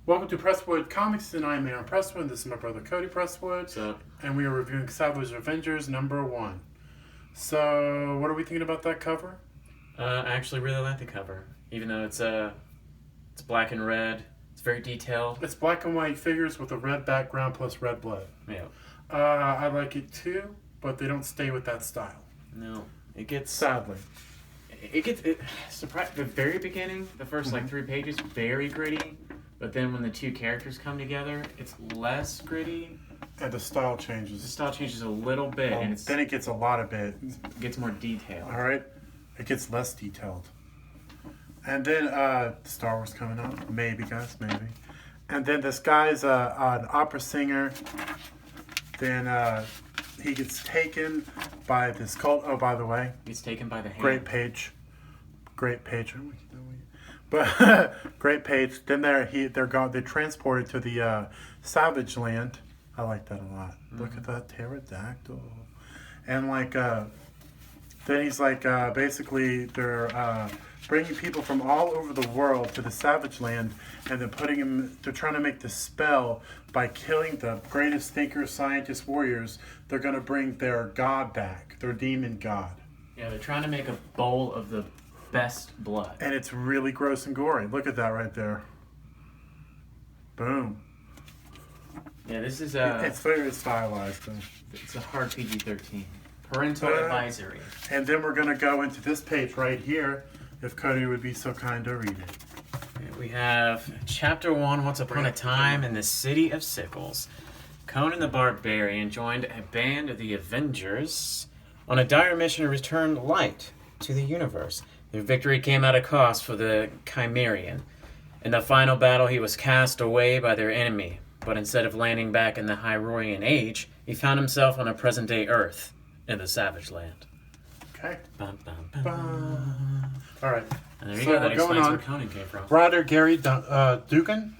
Welcome to Presswood Comics, and I'm Aaron Presswood. This is my brother Cody Presswood. What's up? And we are reviewing AVENGERS #1. So, what are we thinking about that cover? I actually really like the cover, even though it's black and red. It's very detailed. It's black and white figures with a red background plus red blood. Yeah. I like it too, but they don't stay with that style. No, it gets sadly. The very beginning, the first like 3 pages, very gritty. But then when the two characters come together, it's less gritty. And the style changes. The style changes a little bit, and then it gets a lot of it. It gets more detailed. All right, it gets less detailed. And then Star Wars coming out, maybe guys, maybe. And then this guy's an opera singer. Then he gets taken by this cult. Oh, by the way, he's taken by the hand. Great page. But great page. Then they're transported to the Savage Land. I like that a lot. Mm-hmm. Look at that pterodactyl. And then he's basically they're bringing people from all over the world to the Savage Land, and then putting them. They're trying to make the spell by killing the greatest thinkers, scientists, warriors. They're going to bring their god back, their demon god. Yeah, they're trying to make a bowl of the best blood. And it's really gross and gory. Look at that right there. Boom. Yeah, this is it's very stylized. It's a hard PG-13. Parental advisory. And then we're going to go into this page right here, if Cody would be so kind to read it. We have Chapter 1, Once Upon a Time in the City of Sickles. Conan the Barbarian joined a band of the Avengers on a dire mission to return light to the universe. Their victory came at a cost for the Chimerian. In the final battle, he was cast away by their enemy, but instead of landing back in the Hyrorian Age, he found himself on a present-day Earth in the Savage Land. Okay. Bum, bum, bum. All right. And there you go. That explains where Conan came from. Writer Gary Dugan.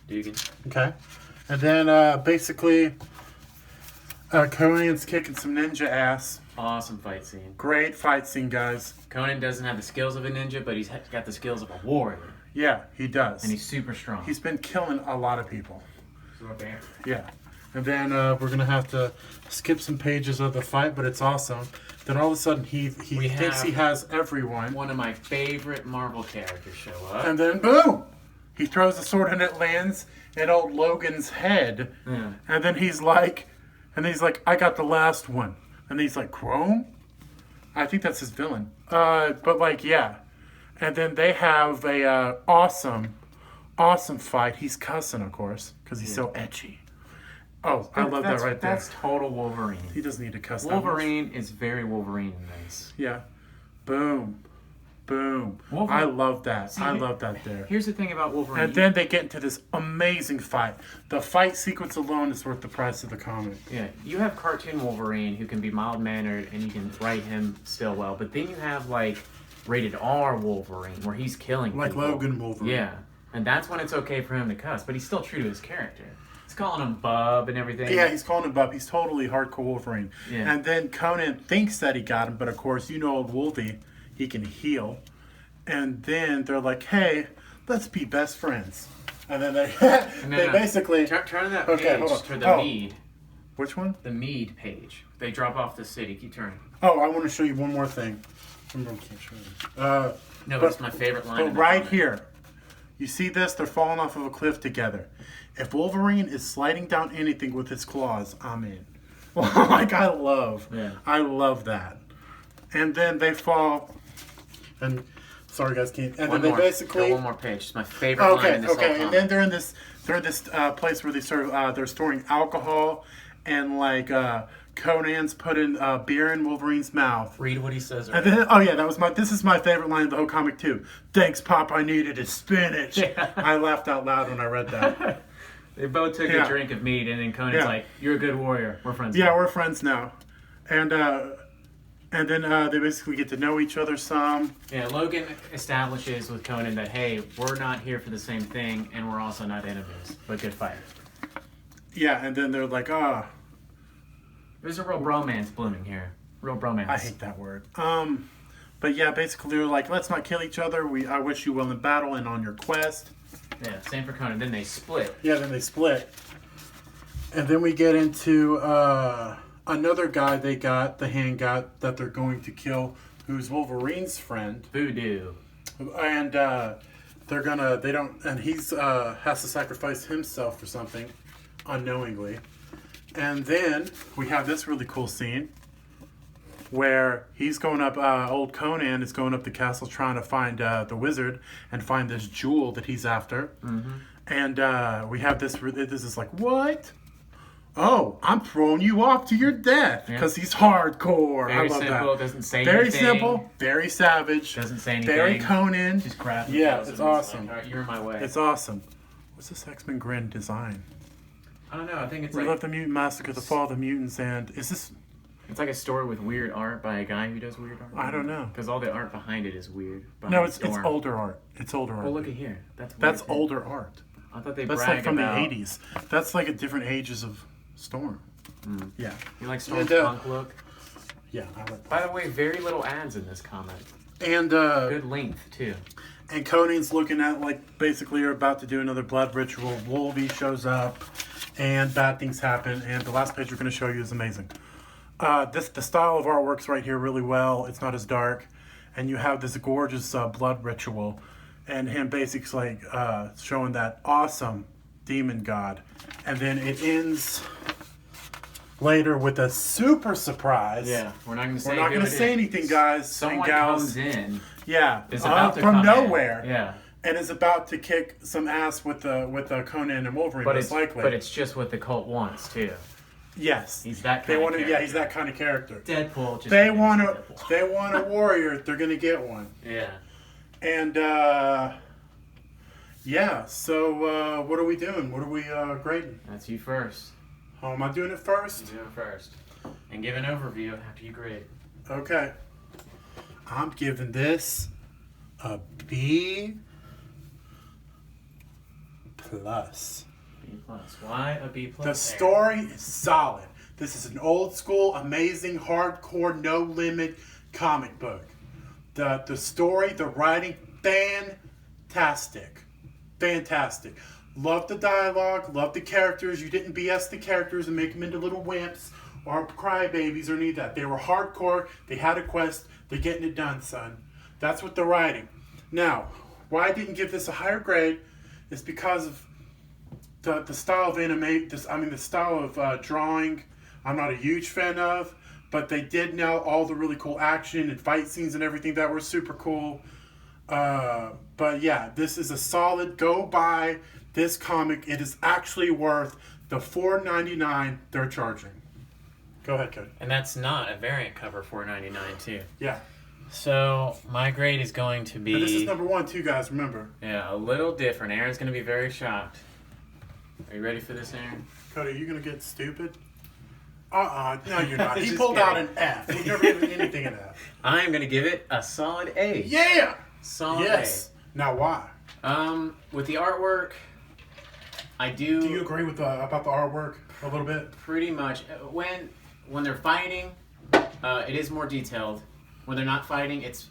Dugan. Okay. And then basically, Conan's kicking some ninja ass. Awesome fight scene. Great fight scene, guys. Conan doesn't have the skills of a ninja, but he's got the skills of a warrior. Yeah, he does. And he's super strong. He's been killing a lot of people. So a bear. Yeah. And then we're going to have to skip some pages of the fight, but it's awesome. Then all of a sudden he thinks he has everyone. One of my favorite Marvel characters show up. And then boom! He throws a sword and it lands in old Logan's head. Yeah. And then he's like, I got the last one. And he's like, Chrome? I think that's his villain. Yeah. And then they have a awesome fight. He's cussing, of course, because he's so etchy. Oh, I love that right there. That's total Wolverine. He doesn't need to cuss Wolverine is very Wolverine in this. Yeah. Boom. I love that. See, I love that there. Here's the thing about Wolverine. And then they get into this amazing fight. The fight sequence alone is worth the price of the comic. Yeah, you have cartoon Wolverine who can be mild-mannered and you can write him still well. But then you have, rated R Wolverine where he's killing people. Like Logan Wolverine. Yeah, and that's when it's okay for him to cuss. But he's still true to his character. He's calling him Bub and everything. Yeah, he's calling him Bub. He's totally hardcore Wolverine. Yeah. And then Conan thinks that he got him, but of course, old Wolvie, he can heal. And then they're like, hey, let's be best friends. And then they basically... Turn that page to the Mead. Which one? The Mead page. They drop off the city. Keep turning. Oh, I want to show you one more thing. I can't show you. No, it's my favorite line. But right here, you see this? They're falling off of a cliff together. If Wolverine is sliding down anything with his claws, I'm in. I love that. And then they fall, and sorry guys, can't. And then they basically one more page. It's my favorite line in this whole comic. And then they're in this place where they're storing alcohol, and Conan's putting beer in Wolverine's mouth. Read what he says. And then, this is my favorite line of the whole comic too. Thanks, Pop, I needed a spinach. Yeah. I laughed out loud when I read that. They both took a drink of mead, and then Conan's like, "You're a good warrior. We're friends." Yeah, now. We're friends now. And then they basically get to know each other some. Yeah, Logan establishes with Conan that, hey, we're not here for the same thing, and we're also not enemies, but good fighters. Yeah, and then they're like, there's a real bromance blooming here. Real bromance. I hate that word. But yeah, basically they're like, let's not kill each other. I wish you well in battle and on your quest. Yeah, same for Conan. Then they split. Yeah, then they split. And then we get into another guy they got, the hand got, that they're going to kill, who's Wolverine's friend. Voodoo. And he's has to sacrifice himself for something, unknowingly. And then we have this really cool scene where he's going up, old Conan is going up the castle trying to find the wizard and find this jewel that he's after. Mm-hmm. And we have this is like, what? Oh, I'm throwing you off to your death because he's hardcore. Very I love simple, that. doesn't say very anything. Simple, very savage. Doesn't say anything. Very Conan. Just crap. Yeah, it's awesome. Like, all right, you're in my way. It's awesome. What's this X-Men Grin design? I don't know. I think it's We like... left the mutant massacre, the fall of the mutants, and is this... It's like a story with weird art by a guy who does weird art. I don't know. Because all the art behind it is weird. No, it's older art. It's older art. Well, look at here. That's weird That's too. older art. I thought they That's brag like from about... the 80s. That's like at different ages of Storm. Mm. Yeah. You like Storm's And, punk look? Yeah, I like that. By the way, very little ads in this comic. And Good length, too. And Conan's looking at, like, basically are about to do another blood ritual. Wolvie shows up, and bad things happen. And the last page we're going to show you is amazing. The style of artwork's right here really well. It's not as dark. And you have this gorgeous blood ritual. And him basically showing that awesome demon god. And then it ends later with a super surprise. Yeah, we're not going to say We're not going to say anything, guys. Someone and gals. comes in. Yeah, Is about to from come nowhere. In. Yeah. And is about to kick some ass with the Conan and Wolverine, most likely. But it's just what the cult wants, too. Yes. He's that kind of character. Yeah, he's that kind of character. Deadpool. Just They want a warrior. They're going to get one. Yeah. And, yeah, so what are we doing? What are we grading? That's you first. Oh, am I doing it first? You do it first. And give an overview after you grade. Okay. I'm giving this a B+. B+. Why a B+? The story is solid. This is an old school, amazing, hardcore, no limit comic book. The story, the writing, fantastic. Fantastic. Love the dialogue, love the characters. You didn't BS the characters and make them into little wimps or crybabies or any of that. They were hardcore. They had a quest. They're getting it done, son. That's what they're writing. Now, why I didn't give this a higher grade is because of the style of the style of drawing. I'm not a huge fan of, but they did nail all the really cool action and fight scenes and everything that were super cool. But yeah, this is a solid go buy. This comic, it is actually worth the $4.99 they're charging. Go ahead, Cody. And that's not a variant cover, $4.99 too. Yeah. So my grade is going to be. And this is number 1 too, guys. Remember. Yeah, a little different. Aaron's going to be very shocked. Are you ready for this, Aaron? Cody, are you gonna get stupid? No, you're not. He Just pulled kidding. out an F. He never given anything an F. I am going to give it a solid A. Yeah. Solid Yes. Now why? A. With the artwork, I do. Do you agree with about the artwork a little bit? Pretty much. When they're fighting, it is more detailed. When they're not fighting, it's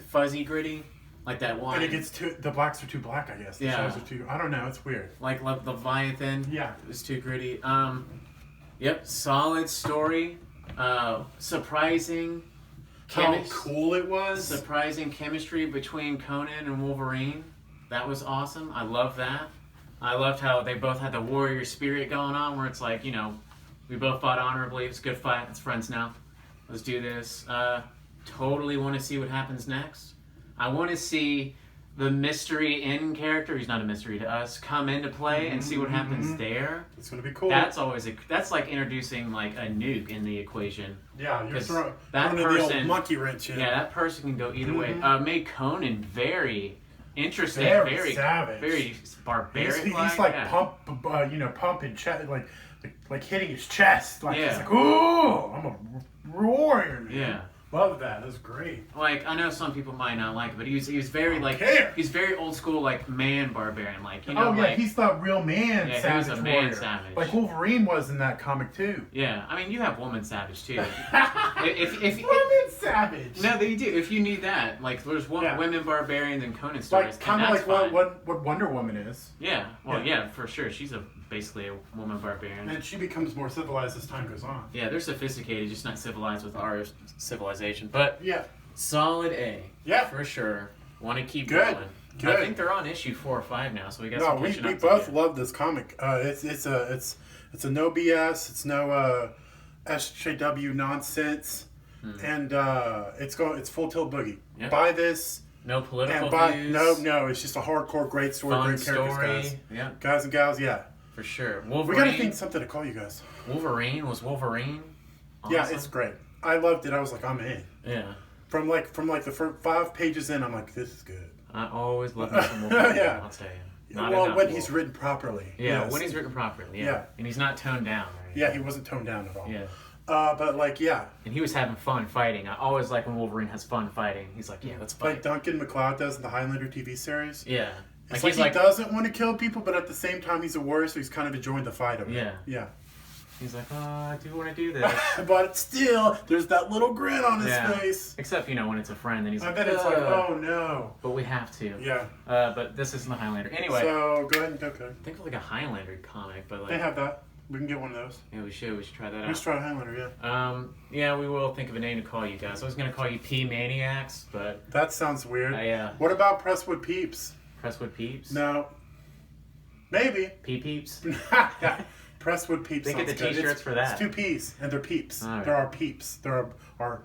fuzzy, gritty, like that one. And it gets the blacks are too black, I guess. The Yeah. shadows are too. I don't know. It's weird. Like Leviathan. Yeah. It was too gritty. Yep. Solid story. Surprising. How cool it was. Surprising chemistry between Conan and Wolverine. That was awesome. I love that. I loved how they both had the warrior spirit going on, where it's like, we both fought honorably. It was a good fight. It's friends now. Let's do this. Totally want to see what happens next. I want to see the mystery in character, he's not a mystery to us, come into play and see what happens there. It's going to be cool. That's always that's like introducing like a nuke in the equation. Yeah, you're throwing that the person, old monkey wrench in. Yeah, that person can go either way. Made Conan very interesting, very savage, very barbaric. He's like pumping chest, like hitting his chest. Like yeah. he's like, ooh, I'm a warrior, man. Yeah. Love that. That's great. Like, I know some people might not like it, but he was very like he's very old school, like man barbarian, like you know. Oh yeah, like, he's the real man. Yeah, savage he was a warrior. man savage. Like Wolverine was in that comic too. Yeah, I mean you have woman savage too. if woman savage. No, they do. If you need that, like there's women barbarians and Conan stories, like kind of like what Wonder Woman is. Yeah, well, yeah, for sure. She's basically a woman barbarian. And she becomes more civilized as time goes on. Yeah, they're sophisticated, just not civilized with our civilization. But yeah, solid A. Yeah, for sure. Want to keep going. Good. I think they're on issue 4 or 5 now, so we got some catching up we both love this comic. It's a no BS. It's no SJW nonsense, and it's full tilt boogie. Yep. Buy this. No political views. No. It's just a hardcore, great story, fun great characters, story. guys. Yeah, guys and gals, yeah. For sure. Wolverine. We gotta think something to call you guys. Wolverine was Wolverine. Awesome. Yeah, it's great. I loved it. I was like, I'm in. Yeah. From the first 5 pages in, I'm like, this is good. I always love me some Wolverine. Yeah. I'll tell you. When he's written properly. Yeah, yes. when he's written properly. Yeah. And he's not toned down. Yeah, he wasn't toned down at all. Yeah. But like, yeah. And he was having fun fighting. I always like when Wolverine has fun fighting. He's like, yeah, let's fight. Like Duncan MacLeod does in the Highlander TV series. Yeah. It's like he doesn't want to kill people, but at the same time he's a warrior, so he's kind of enjoying the fight of it. Yeah. Yeah. He's like, oh, I do want to do this. But still, there's that little grin on his face. Except, when it's a friend, then he's like, I bet it's like, oh no. But we have to. Yeah. But this isn't the Highlander. Anyway. So, go ahead and okay. Think of like a Highlander comic, but like. They have that. We can get one of those. Yeah, we should try that out. Let's try Highlander, yeah. Yeah, we will think of a name to call you guys. I was going to call you P-Maniacs, but... That sounds weird. Yeah. What about Presswood Peeps? Presswood Peeps? No. Maybe. P-Peeps? Yeah. Presswood Peeps. They get the t-shirts for that. It's 2 P's, and they're peeps. Right. They're our peeps. They're our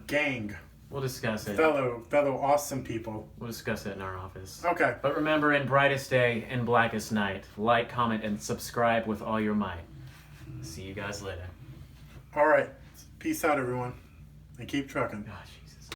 gang. We'll discuss it. Fellow awesome people. We'll discuss it in our office. Okay. But remember, in brightest day and blackest night, like, comment, and subscribe with all your might. See you guys later. All right. Peace out, everyone. And keep trucking. Gosh.